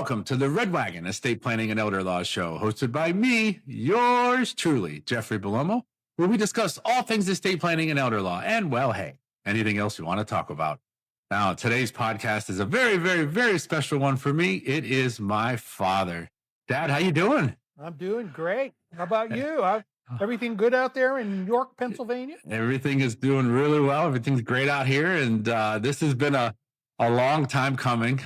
welcome to the Red Wagon Estate Planning and Elder Law Show, hosted by me, yours truly, Jeffrey Bellomo, where we discuss all things estate planning and elder law, and well, hey, anything else you want to talk about. Now, today's podcast is a very, very, very special one for me. It is my father. Dad, how you doing? I'm doing great. How about you? Everything good out there in York, Pennsylvania? Everything is doing really well. Everything's great out here, and this has been a long time coming.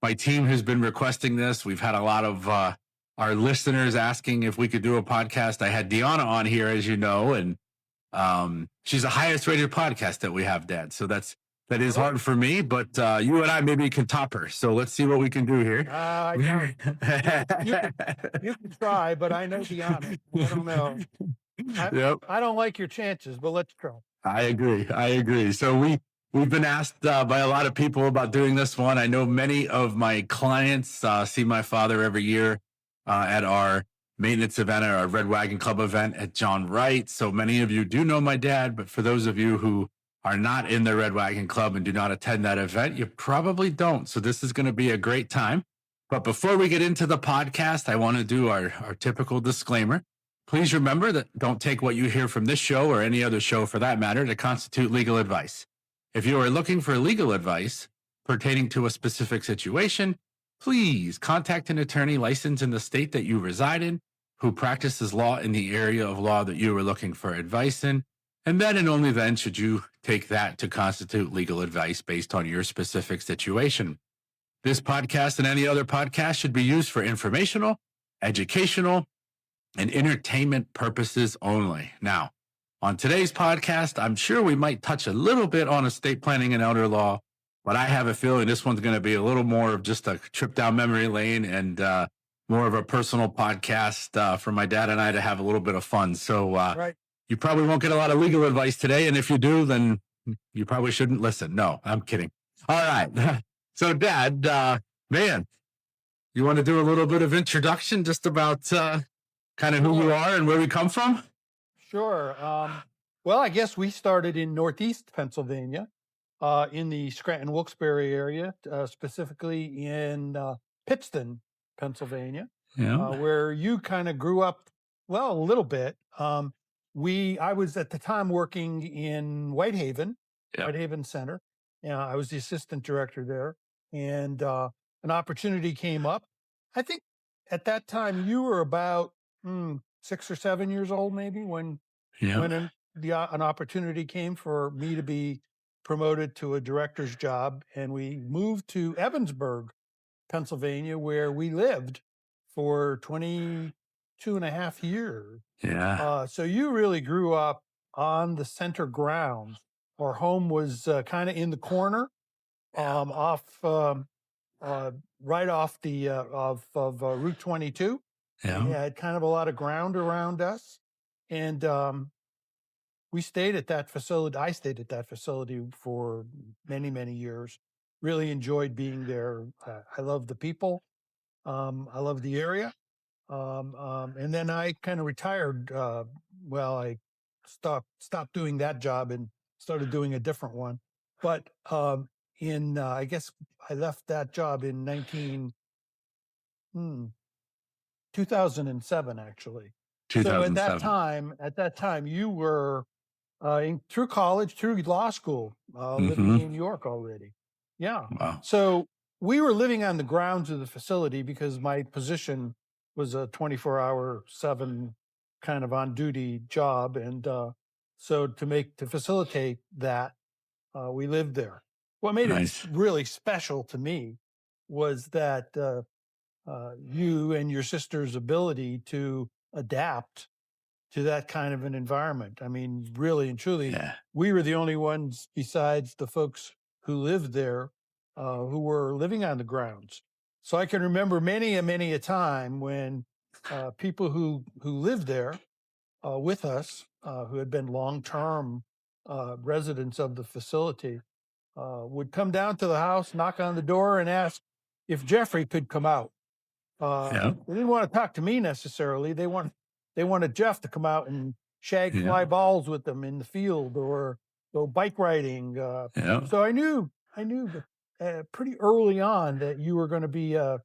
My team has been requesting this. We've had a lot of our listeners asking if we could do a podcast. I had Deanna on here, as you know, and she's the highest rated podcast that we have, Dad. So that is hard for me, but you and I maybe can top her. So let's see what we can do here. You can try, but I know Deanna. I don't know. I don't like your chances, but let's try. I agree. So we've been asked by a lot of people about doing this one. I know many of my clients see my father every year at our maintenance event, or our Red Wagon Club event at John Wright. So many of you do know my dad, but for those of you who are not in the Red Wagon Club and do not attend that event, you probably don't. So this is going to be a great time. But before we get into the podcast, I want to do our typical disclaimer. Please remember that don't take what you hear from this show or any other show for that matter to constitute legal advice. If you are looking for legal advice pertaining to a specific situation, please contact an attorney licensed in the state that you reside in, who practices law in the area of law that you are looking for advice in. And then and only then should you take that to constitute legal advice based on your specific situation. This podcast and any other podcast should be used for informational, educational, and entertainment purposes only. Now, on today's podcast, I'm sure we might touch a little bit on estate planning and elder law, but I have a feeling this one's going to be a little more of just a trip down memory lane and more of a personal podcast for my dad and I to have a little bit of fun. So Right. You probably won't get a lot of legal advice today. And if you do, then you probably shouldn't listen. No, I'm kidding. All right. So Dad, man, you want to do a little bit of introduction just about kind of who you are and where we come from? Sure. Well, I guess we started in Northeast Pennsylvania, in the Scranton-Wilkes-Barre area, specifically in Pittston, Pennsylvania, where you kind of grew up, well, a little bit. I was at the time working in Whitehaven Center. I was the assistant director there, and an opportunity came up. I think at that time you were about 6 or 7 years old, maybe, when an opportunity came for me to be promoted to a director's job, and we moved to Evansburg, Pennsylvania, where we lived for 22 and a half years. So you really grew up on the center grounds. Our home was kind of in the corner, right off the of Route 22. We had kind of a lot of ground around us, and we stayed at that facility. I stayed at that facility for many, many years. Really enjoyed being there. I love the people. I love the area. And then I kind of retired. I stopped doing that job and started doing a different one. But I guess I left that job in 2007, actually. 2007. So at that time, you were through college, through law school, living in New York already. Yeah. Wow. So we were living on the grounds of the facility because my position was a 24-hour, 7 kind of on-duty job. And so to facilitate that, we lived there. What made it really special to me was that you and your sister's ability to adapt to that kind of an environment. I mean, really and truly, we were the only ones besides the folks who lived there who were living on the grounds. So I can remember many a time when people who lived there with us, who had been long-term residents of the facility, would come down to the house, knock on the door, and ask if Jeffrey could come out. They didn't want to talk to me necessarily. They wanted Jeff to come out and shag fly balls with them in the field or go bike riding. So I knew that pretty early on that you were going to be a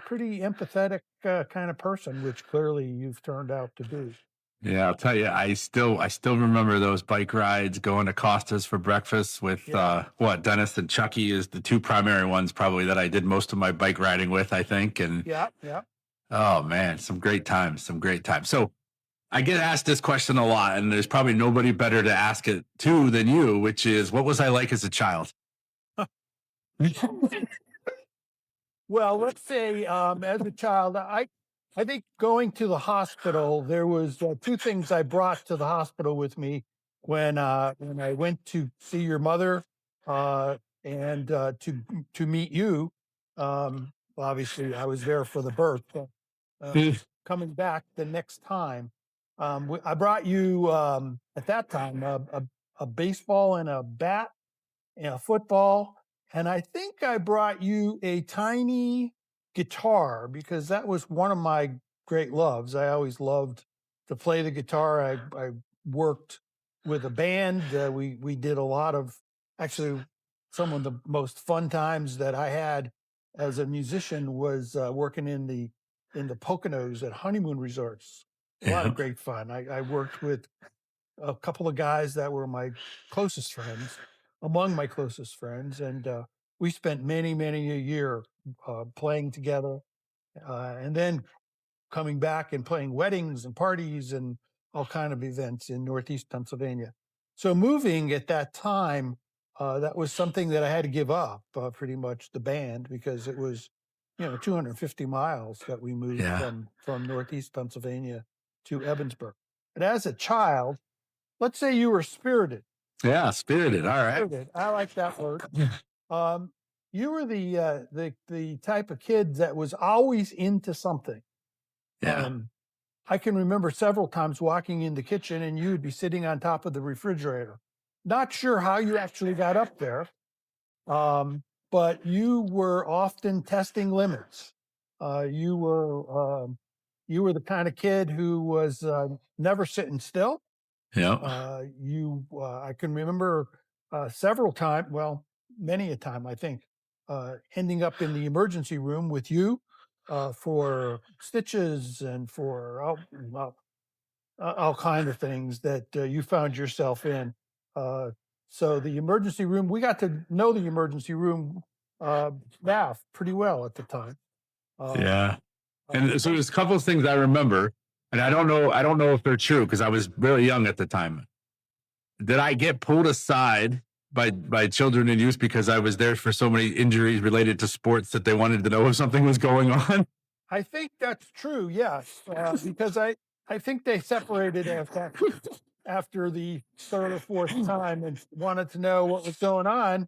pretty empathetic kind of person, which clearly you've turned out to be. Yeah, I'll tell you, I still remember those bike rides going to Costa's for breakfast with Yeah, what Dennis and Chucky is the two primary ones probably that I did most of my bike riding with, I think. And yeah, yeah. oh man, some great times, some great times. So I get asked this question a lot, and there's probably nobody better to ask it to than you, which is what was I like as a child? Well, let's say as a child, I think going to the hospital, there was two things I brought to the hospital with me when I went to see your mother and to meet you. Obviously, I was there for the birth. But, uh, coming back the next time, I brought you at that time a baseball and a bat, football, and I think I brought you a tiny guitar because that was one of my great loves. I always loved to play the guitar. I worked with a band. We did a lot of, actually, some of the most fun times that I had as a musician was working in the Poconos at honeymoon resorts. A lot Yeah. of great fun. I worked with a couple of guys that were my closest friends, among my closest friends, and we spent many a year playing together, and then coming back and playing weddings and parties and all kind of events in Northeast Pennsylvania. So moving at that time, that was something that I had to give up, pretty much the band, because it was, 250 miles that we moved Yeah. from Northeast Pennsylvania to Evansburg. But as a child, let's say you were spirited. Yeah. Spirited. All right. Spirited. I like that word. Um, you were the type of kid that was always into something. Yeah. Um, I can remember several times walking in the kitchen and you would be sitting on top of the refrigerator. Not sure how you actually got up there, um, but you were often testing limits. Uh, you were you were the kind of kid who was never sitting still. Yeah. I can remember several times, well, many a time, I think, ending up in the emergency room with you for stitches and for all kind of things that you found yourself in. Uh, so the emergency room, we got to know the emergency room staff pretty well at the time. Um, Yeah. uh, And so there's a couple of things I remember, and I don't know if they're true because I was really young at the time. Did I get pulled aside by children and youth because I was there for so many injuries related to sports that they wanted to know if something was going on? I think that's true. Yes, because I think they separated after the third or fourth time and wanted to know what was going on.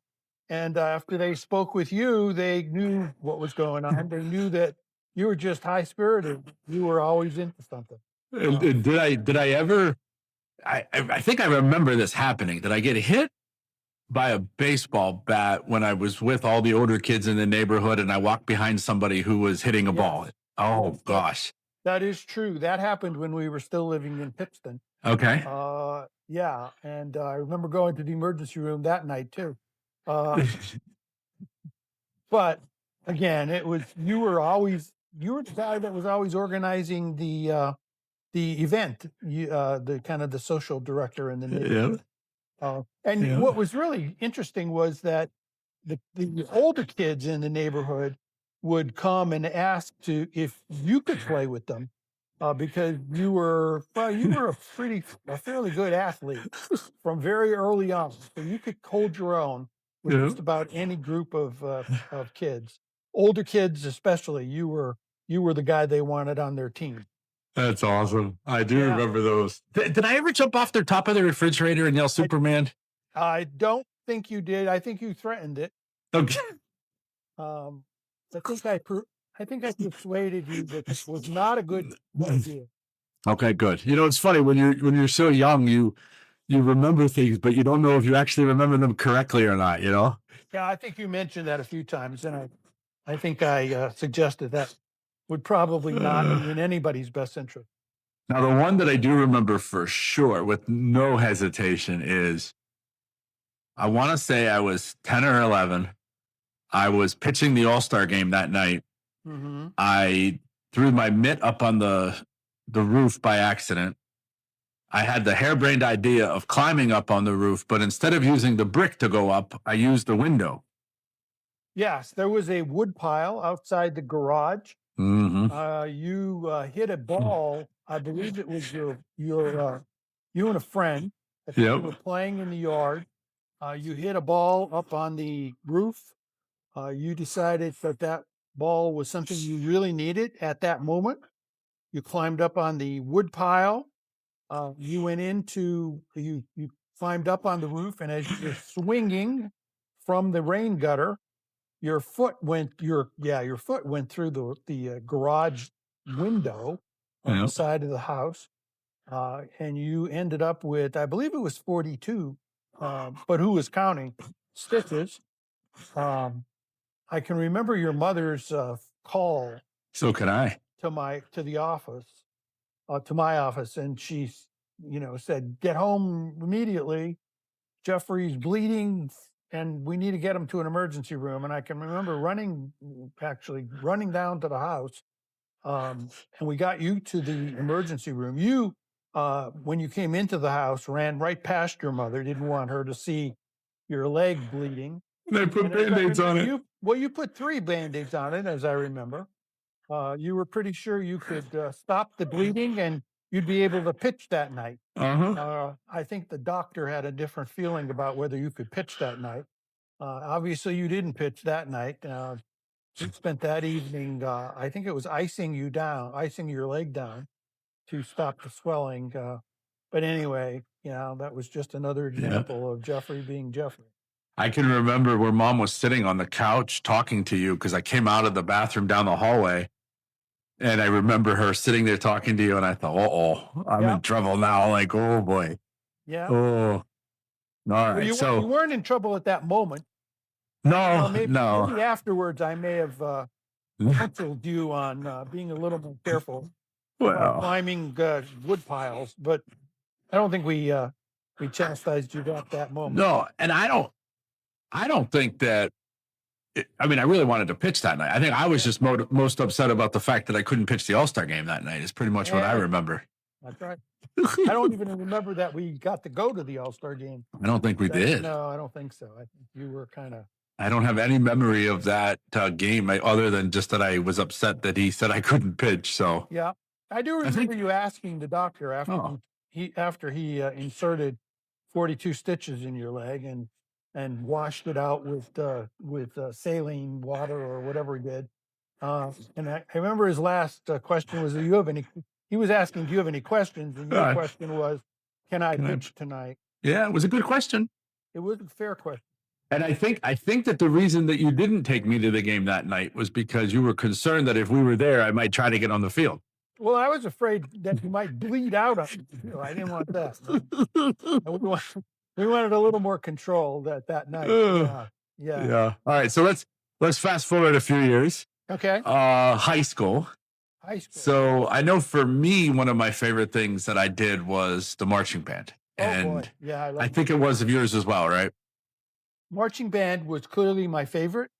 And after they spoke with you, they knew what was going on. They knew that you were just high spirited. You were always into something. Um, And did I ever? I think I remember this happening. Did I get hit by a baseball bat when I was with all the older kids in the neighborhood and I walked behind somebody who was hitting a ball? yes, Oh yes, gosh. that is true. That happened when we were still living in Pittston. Okay. Yeah, and I remember going to the emergency room that night too. Uh, But again, it was you were the guy that was always organizing the event, the kind of the social director in the Yeah. neighborhood. And Yeah. what was really interesting was that the older kids in the neighborhood would come and ask to if you could play with them because you were a fairly good athlete from very early on, so you could hold your own with Yeah. just about any group of kids, older kids especially. You were the guy they wanted on their team. That's awesome. I do Yeah, remember those. Did I ever jump off the top of the refrigerator and yell I Superman? I don't think you did. I think you threatened it. Okay. Um, I think I persuaded you that this was not a good idea. Okay, good. It's funny when you're so young, you remember things, but you don't know if you actually remember them correctly or not. Yeah, I think you mentioned that a few times, and I think I suggested that would probably not Uh, be in anybody's best interest. Now, the one that I do remember for sure with no hesitation is I want to say I was 10 or 11. I was pitching the All-Star game that night. Mm-hmm. I threw my mitt up on the roof by accident. I had the harebrained idea of climbing up on the roof, but instead of using the brick to go up, I used the window. Yes, there was a wood pile outside the garage. Mm-hmm. You hit a ball. I believe it was you and a friend. I think you Yep. were playing in the yard. You hit a ball up on the roof. You decided that that ball was something you really needed at that moment. You climbed up on the wood pile. You went into you climbed up on the roof, and as you were swinging from the rain gutter, your foot went through the garage window on the Yep. side of the house, and you ended up with, I believe it was 42, but who was counting stitches? Um, I can remember your mother's call So can I. to the office, to my office, and she, said, "Get home immediately. Jeffrey's bleeding, and we need to get him to an emergency room." And I can remember actually running down to the house, and we got you to the emergency room. You, when you came into the house, ran right past your mother, didn't want her to see your leg bleeding. They put And as I band-aids on it. you put 3 Band-Aids on it, as I remember. You were pretty sure you could stop the bleeding and you'd be able to pitch that night. Uh-huh. I think the doctor had a different feeling about whether you could pitch that night. Obviously, you didn't pitch that night. You spent that evening, I think it was icing your leg down to stop the swelling. But anyway, that was just another Yeah. example of Jeffrey being Jeffrey. I can remember where mom was sitting on the couch talking to you because I came out of the bathroom down the hallway. And I remember her sitting there talking to you, and I thought, oh, I'm Yeah, in trouble now. Like, oh boy. yeah. Oh, all Well, right. you So weren't in trouble at that moment. no, no. Maybe afterwards I may have counseled you on being a little more careful about Well, climbing wood piles, but I don't think we chastised you at that moment. no, and I don't think that. I mean, I really wanted to pitch that night. I think I was Yeah, just most upset about the fact that I couldn't pitch the All Star game that night. Is pretty much what I yeah, remember. that's right. I don't even remember that we got to go to the All-Star game. I don't think we did. No, I don't think so. I think you were kind of, I don't have any memory of that game other than just that I was upset that he said I couldn't pitch. So yeah. I do I remember think, you asking the doctor oh, after he inserted 42 stitches in your leg and washed it out with saline water or whatever he did. And I remember his last question was, "Do you have any?" He was asking, "Do you have any questions?" And your uh, question was, "Can I can I? pitch tonight?" Yeah, it was a good question. It was a fair question. And I think that the reason that you didn't take me to the game that night was because you were concerned that if we were there, I might try to get on the field. Well, I was afraid that you might bleed out on me. I didn't want that. And we wanted a little more control that night. Ugh, Yeah, yeah. yeah. All right. So let's fast forward a few years. Okay. High school. High school. So I know for me, one of my favorite things that I did was the marching band. Oh boy, And yeah, I I love think it was of yours as well, right? marching band. Was clearly my favorite.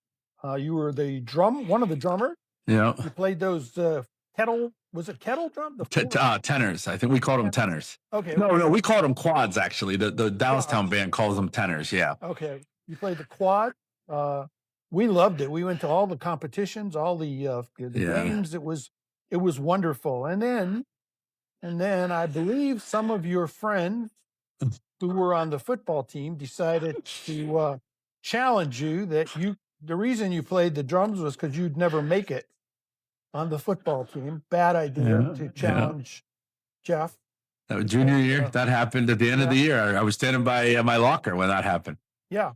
You were one of the drummers. Yeah. You played those was it kettle drum? The Tenors. I think we called them tenor. tenors. Okay, No, we called them quads, actually. The Dallastown quads. band calls them tenors. Yeah. Okay, you played the quad. Uh, we loved it. We went to all the competitions, all the Yeah. games. It was wonderful. And then I believe some of your friends who were on the football team decided to challenge you. The reason you played the drums was because you'd never make it on the football team. Bad idea Yeah. to Yeah. challenge Jeff. That was junior year. That happened at the end of the Yeah, year. I was standing by my locker when that happened. yeah.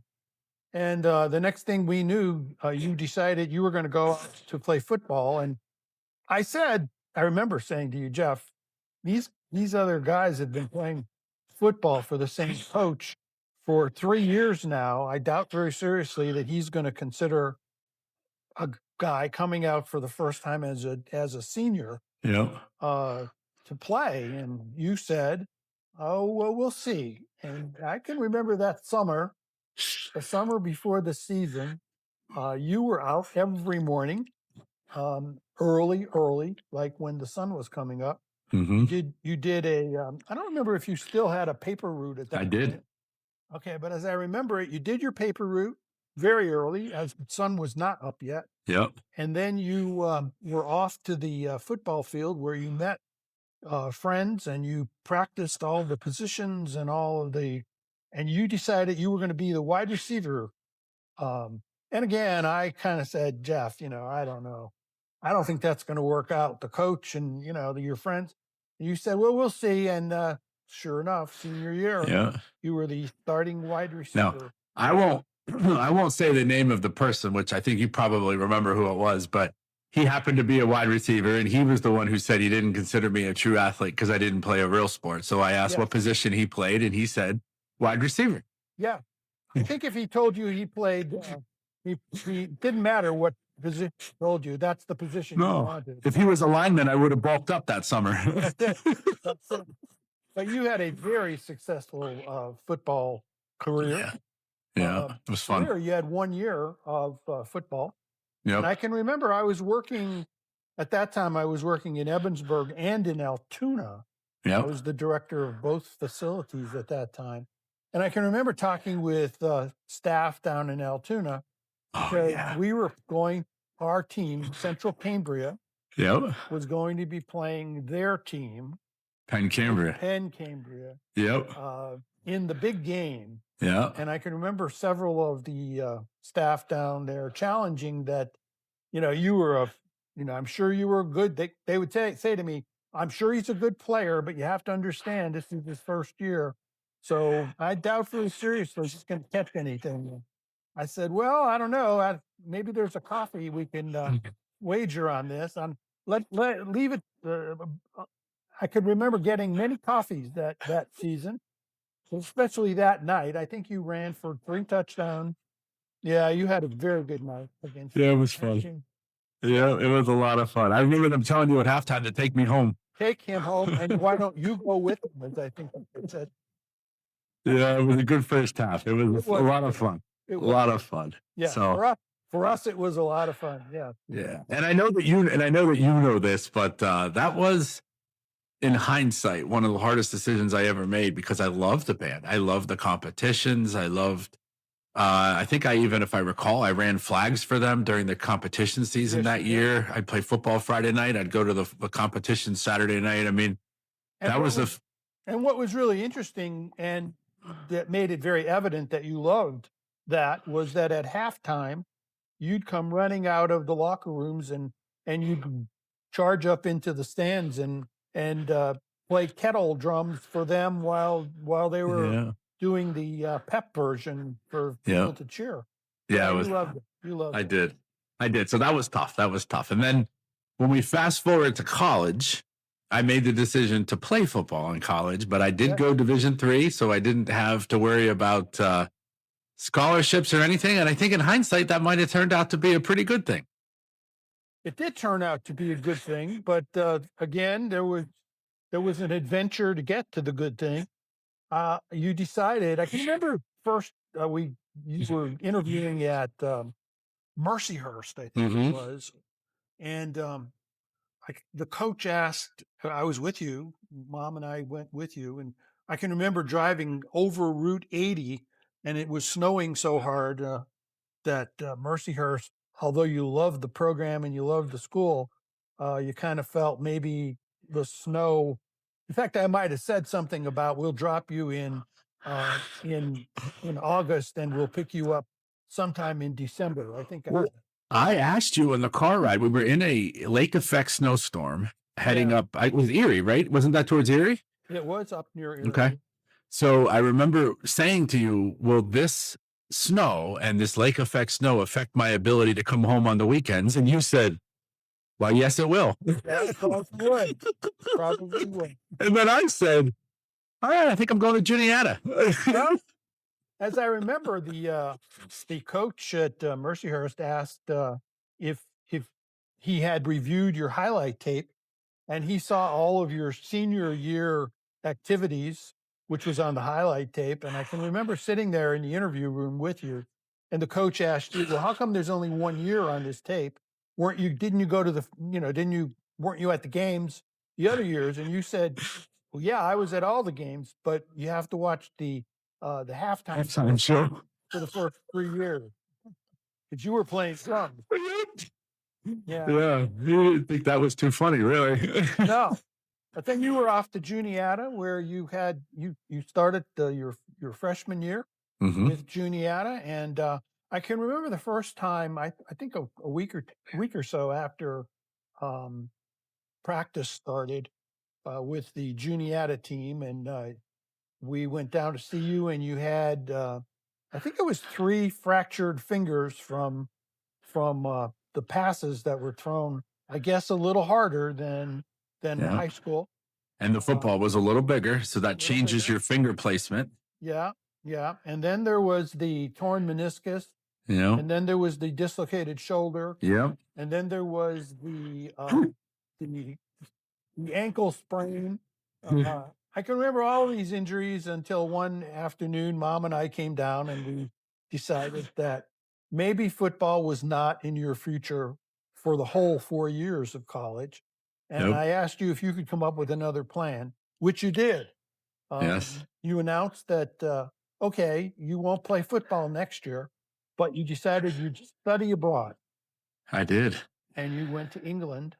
And the next thing we knew, you decided you were going to go out to play football. And I remember saying to you, Jeff, these other guys have been playing football for the same coach for 3 years now. I doubt very seriously that he's going to consider a guy coming out for the first time as a senior Yeah. uh, to play. And you said, "Oh, well, we'll see." And I can remember that summer, the summer before the season. You were out every morning, early, like when the sun was coming up. Hmm. You did a, I don't remember if you still had a paper route at I that did. point. Okay, but as I remember it, you did your paper route very early as the sun was not up yet. Yep. And then you were off to the football field where you met friends and you practiced all the positions and and you decided you were going to be the wide receiver. And again, I kind of said, Jeff, I don't know. I don't think that's going to work out. The coach and, your friends. And you said, well, we'll see. And sure enough, senior year, Yeah. you were the starting wide Now, receiver. I won't I won't say the name of the person, which I think you probably remember who it was, but he happened to be a wide receiver, and he was the one who said he didn't consider me a true athlete because I didn't play a real sport. So I asked what Yes. position he played, and he said wide receiver. Yeah. I think if he told you he played, he didn't matter what position he told you. That's the position you No, wanted. if he was a lineman, I would have bulked up that summer. That's it. That's it. But you had a very successful football career. Yeah, yeah, it was fun. You had 1 year of football. And Yep, I can remember I was working at that time, I was working in Evansburg and in Altoona. I yep. was the director of both facilities at that time. And I can remember talking with staff down in Altoona Oh because yeah, our team, Central Cambria, yep. was going to be playing their team, Penn Cambria. Penn Cambria, Yep, in the big game. yeah, And I can remember several of the staff down there challenging that, you were I'm sure you were good. They would say to me, I'm sure he's a good player, but you have to understand this is his first year. So I doubt very seriously he's going to catch anything. I said, well, I don't know. Maybe there's a coffee we can wager on this. Leave it. I could remember getting many coffees that season, especially that night. I think you ran for 3 touchdowns. Yeah, you had a very good night against yeah. It was that fun. team. Yeah, it was a lot of fun. I remember them telling you at halftime to take me home. Take him home, and why don't you go with him? As I think they said, Yeah, it was a good first half. It it was a was lot of good. fun. It A was lot good. of fun. Yeah, So for us, it was a lot of fun. Yeah, yeah, and I know that you know this, but that was in hindsight one of the hardest decisions I ever made because I loved the band. I loved the competitions. I loved. I think I even, if I recall, I ran flags for them during the competition season yes, you that did. year. I'd play football Friday night. I'd go to the competition Saturday night. I mean, And that what was the. was and what was really interesting, and that made it very evident that you loved that, was that at halftime you'd come running out of the locker rooms and you'd charge up into the stands and play kettle drums for them while they were Yeah, doing the pep version for yeah, people to cheer. yeah. Yeah, It you was. loved it. You loved I it. did. I did. So that was tough. That was tough. And then when we fast forward to college, I made the decision to play football in college, but I did Yeah, go Division III, so I didn't have to worry about scholarships or anything. And I think in hindsight, that might have turned out to be a pretty good thing. it did turn out to be a good thing, but again, there was an adventure to get to the good thing. You decided. I can remember first you were interviewing at Mercyhurst, I think it Mm-hmm. was, and the coach asked. I was with you. Mom and I went with you, and I can remember driving over Route 80, and it was snowing so hard that Mercyhurst, although you loved the program and you loved the school, you kind of felt maybe the snow. In fact, I might have said something about we'll drop you uh, in in August and we'll pick you up sometime in December. I think. Well, I asked you in the car ride. We were in a lake effect snowstorm heading Yeah, up. It was Erie, right? Wasn't that towards Erie? it was up near Okay. Erie. So I remember saying to you, will this snow and this lake effect snow affect my ability to come home on the weekends? And you said, well, yes, it will. Yeah, probably would. Probably would. And then I said, all right, I think I'm going to Juniata. Well, as I remember, the coach at Mercyhurst asked if he had reviewed your highlight tape, and he saw all of your senior year activities, which was on the highlight tape. And I can remember sitting there in the interview room with you, and the coach asked you, well, how come there's only 1 year on this tape? Didn't you go to weren't you at the games the other years? And you said, well, yeah, I was at all the games, but you have to watch the halftime Halftime show. for the first 3 years because you were playing drums. Yeah. Yeah, you didn't think that was too funny, really. No. But then you were off to Juniata, where you started your freshman year Mhm. with Juniata, and I can remember the first time. I think a week or so after um, practice started with the Juniata team, and we went down to see you, and you had I think it was 3 fractured fingers from the passes that were thrown. I guess a little harder than Yeah. high school. And the football was a little bigger, so that Little changes bigger. your finger placement. Yeah, yeah. And then there was the torn meniscus, You know? and then there was the dislocated shoulder, Yep. and then there was the ankle sprain. I can remember all these injuries until one afternoon, Mom and I came down and we decided that maybe football was not in your future for the whole 4 years of college. And Yep. I asked you if you could come up with another plan, which you did. Yes. You announced that, okay, you won't play football next year, but you decided you'd study abroad I did. and you went to England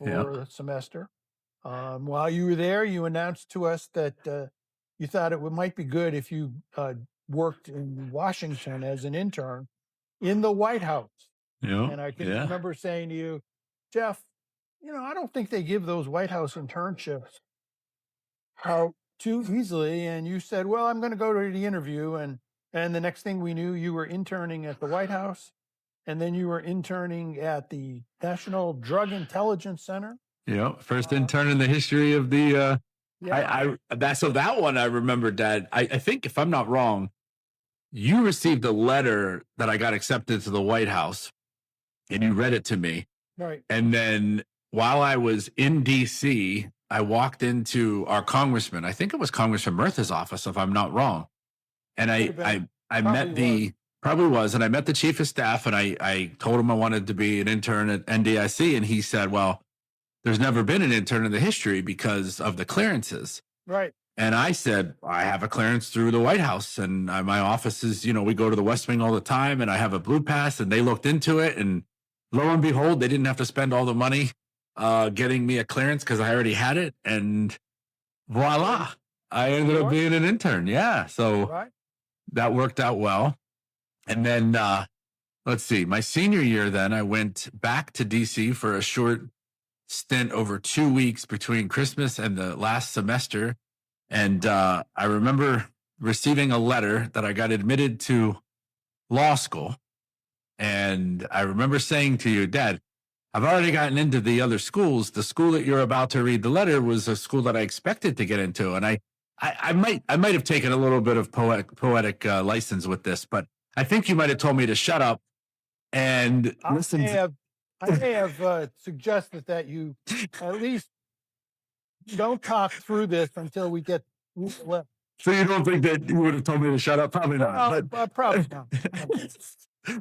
Yep. for a semester. While you were there, you announced to us that you thought might be good if you worked in Washington as an intern in the White House. Yep. And I can Yeah. remember saying to you, Jeff, I don't think they give those White House internships out too easily. And you said, well, I'm going to go to the interview. And the next thing we knew, you were interning at the White House. And then you were interning at the National Drug Intelligence Center. Yep. First intern in the history of the Yeah. that one I remember, Dad. I think if I'm not wrong, you received a letter that I got accepted to the White House and you read it to me. Right. And then while I was in DC, I walked into our congressman. I think it was Congressman Murtha's office, if I'm not wrong. And Could have been. I Probably met the probably was, and I met the chief of staff, and I told him I wanted to be an intern at NDIC, and he said, "Well, there's never been an intern in the history because of the clearances." Right. And I said, I have a clearance through the White House, and my office is, we go to the West Wing all the time, and I have a blue pass, and they looked into it, and lo and behold, they didn't have to spend all the money getting me a clearance because I already had it, and voila, I ended up being an intern. Yeah, so Right. that worked out well. And then let's see, my senior year, then I went back to DC for a short stint over 2 weeks between Christmas and the last semester. And I remember receiving a letter that I got admitted to law school. And I remember saying to you, Dad, I've already gotten into the other schools. The school that you're about to read the letter was a school that I expected to get into. And I might have taken a little bit of poetic license with this, but I think you might have told me to shut up and listen. I may have suggested that you at least don't talk through this until we get left. So you don't think that you would have told me to shut up? Probably not. Probably not.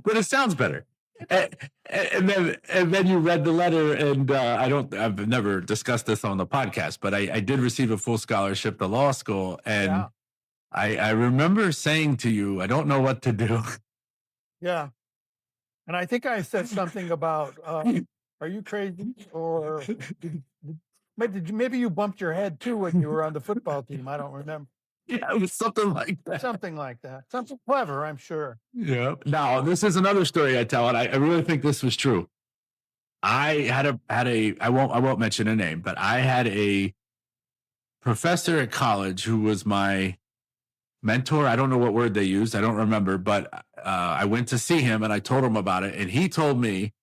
But it sounds better. And then you read the letter, and I've never discussed this on the podcast, but I did receive a full scholarship to law school, and Yeah. I remember saying to you, I don't know what to do. Yeah. And I think I said something about, are you crazy? Or maybe you bumped your head too when you were on the football team. I don't remember. Yeah, it was something like that. Something like that. Something clever, I'm sure. Yeah. Now, this is another story I tell, and I really think this was true. I I won't mention a name, but I had a professor at college who was my mentor. I don't know what word they used. I don't remember, but I went to see him and I told him about it. And he told me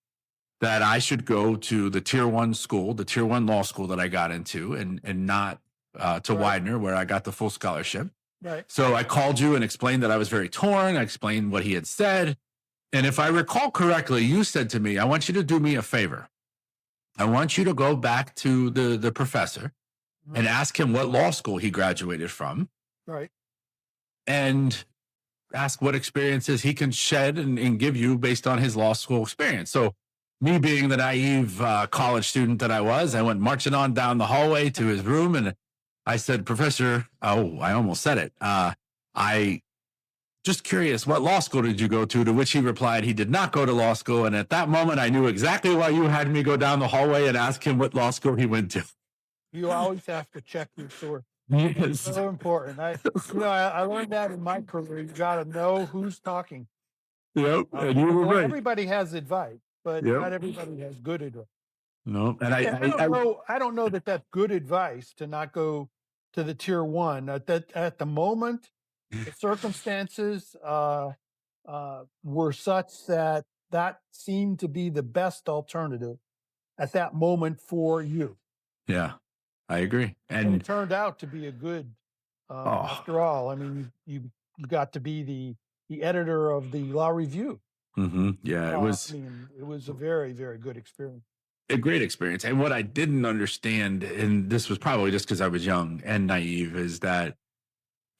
that I should go to the tier 1 school, the tier 1 law school that I got into, and not to Widener, where I got the full scholarship. Right. So I called you and explained that I was very torn. I explained what he had said. And if I recall correctly, you said to me, I want you to do me a favor. I want you to go back to the professor and ask him what law school he graduated from. Right. And ask what experiences he can shed and give you based on his law school experience. So, me being the naive college student that I was, I went marching on down the hallway to his room, and I said, "Professor, oh, I almost said it. I just curious, what law school did you go to?" To which he replied, he did not go to law school. And at that moment, I knew exactly why you had me go down the hallway and ask him what law school he went to. You always have to check your source. It's Yes. so important. I learned that in my career. You got to know who's talking. Yep. And you were right. Everybody has advice, but Yep. not everybody has good advice. No. And I don't know that that's good advice to not go to the tier one. At the moment, the circumstances were such that seemed to be the best alternative at that moment for you. Yeah, I agree. And it And turned out to be a good, after all. I mean, you got to be the editor of the Law Review. yeah, it was It was a very, very good experience. a great experience. And what I didn't understand, and this was probably just because I was young and naive, is that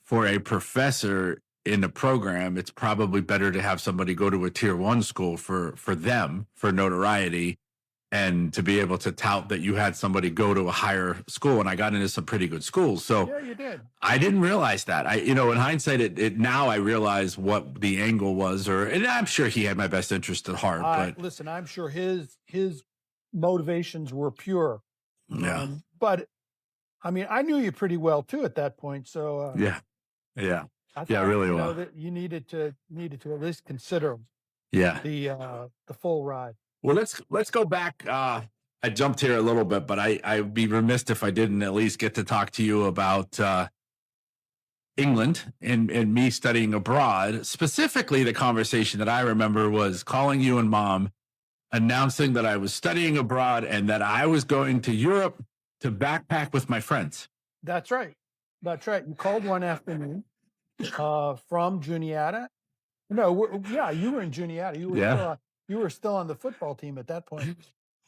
for a professor in a program, it's probably better to have somebody go to a tier one school for them for notoriety and to be able to tout that you had somebody go to a higher school. And I got into some pretty good schools. So yeah, you did. I didn't realize that. In hindsight, it now I realize what the angle was, and I'm sure he had my best interest at heart. But listen, I'm sure his motivations were pure. yeah, but I mean, I knew you pretty well too at that point. So yeah, I thought, really well. That you needed to at least consider the full ride. Well, let's go back. I jumped here a little bit, but I'd be remiss if I didn't at least get to talk to you about England and me studying abroad. Specifically, the conversation that I remember was calling you and Mom, announcing that I was studying abroad and that I was going to Europe to backpack with my friends. That's right. That's right. You called one afternoon from Juniata. No, you were in Juniata. You were still on the football team at that point.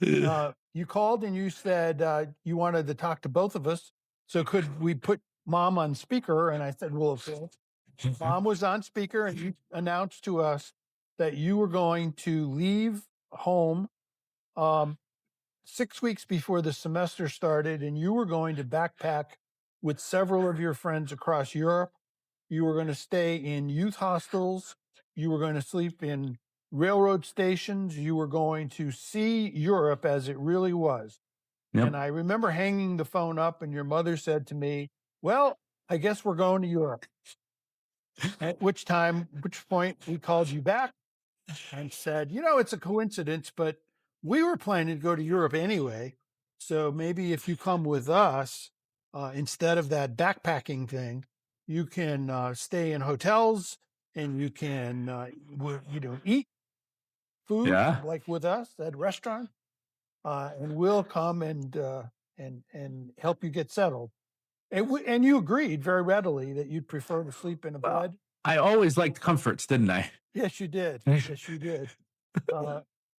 You called and you said you wanted to talk to both of us. So could we put Mom on speaker? And I said, well, of course. Mom was on speaker, and you announced to us that you were going to leave home 6 weeks before the semester started, and you were going to backpack with several of your friends across Europe. You were going to stay in youth hostels. You were going to sleep in railroad stations. You were going to see Europe as it really was. Yep. And I remember hanging the phone up, and your mother said to me, well, I guess we're going to Europe. At which point we called you back and said, it's a coincidence, but we were planning to go to Europe anyway. So maybe if you come with us, instead of that backpacking thing, you can stay in hotels and you can, eat food like with us at restaurant, and we'll come and help you get settled. And you agreed very readily that you'd prefer to sleep in a bed. I always liked comforts, didn't I? Yes, you did. Yes, you did.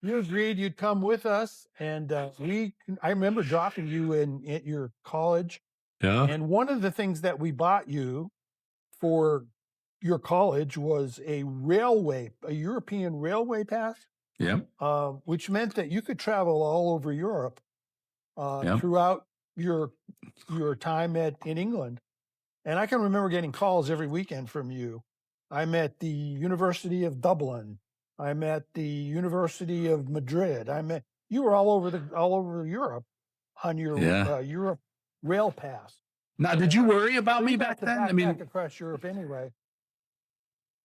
You agreed you'd come with us, and I remember dropping you at your college. Yeah. And one of the things that we bought you for your college was a European railway pass. Yeah. Which meant that you could travel all over Europe throughout your time in England. And I can remember getting calls every weekend from you. I'm at the University of Dublin. I'm at the University of Madrid. You were all over Europe on your Europe rail pass. Now, did you worry about me back then? I mean, across Europe anyway.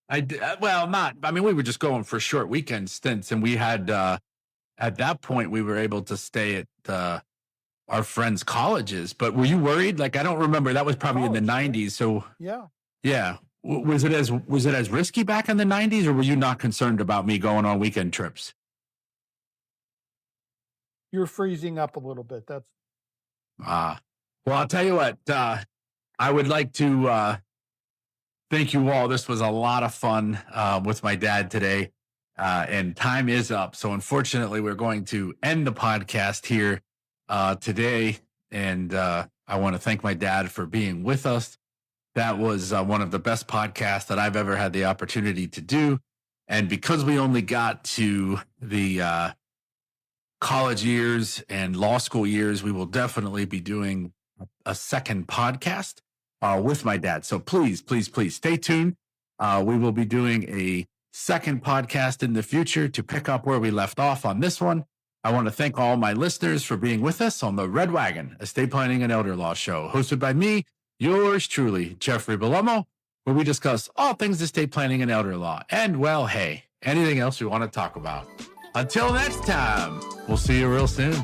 I did, well, not. I mean, we were just going for short weekend stints, and we had at that point we were able to stay at our friends' colleges. But were you worried? Like, I don't remember. That was probably in the '90s. So yeah. Was it as risky back in the '90s, or were you not concerned about me going on weekend trips? You're freezing up a little bit. That's well, I'll tell you what. I would like to thank you all. This was a lot of fun with my dad today, and time is up. So unfortunately, we're going to end the podcast here today. And I want to thank my dad for being with us. That was one of the best podcasts that I've ever had the opportunity to do. And because we only got to the college years and law school years, we will definitely be doing a second podcast with my dad. So please, please, please stay tuned. We will be doing a second podcast in the future to pick up where we left off on this one. I want to thank all my listeners for being with us on the Red Wagon Estate Planning and Elder Law Show, hosted by me, yours truly, Jeffrey Bellomo, where we discuss all things estate planning and elder law. And, well, hey, anything else we want to talk about. Until next time, we'll see you real soon.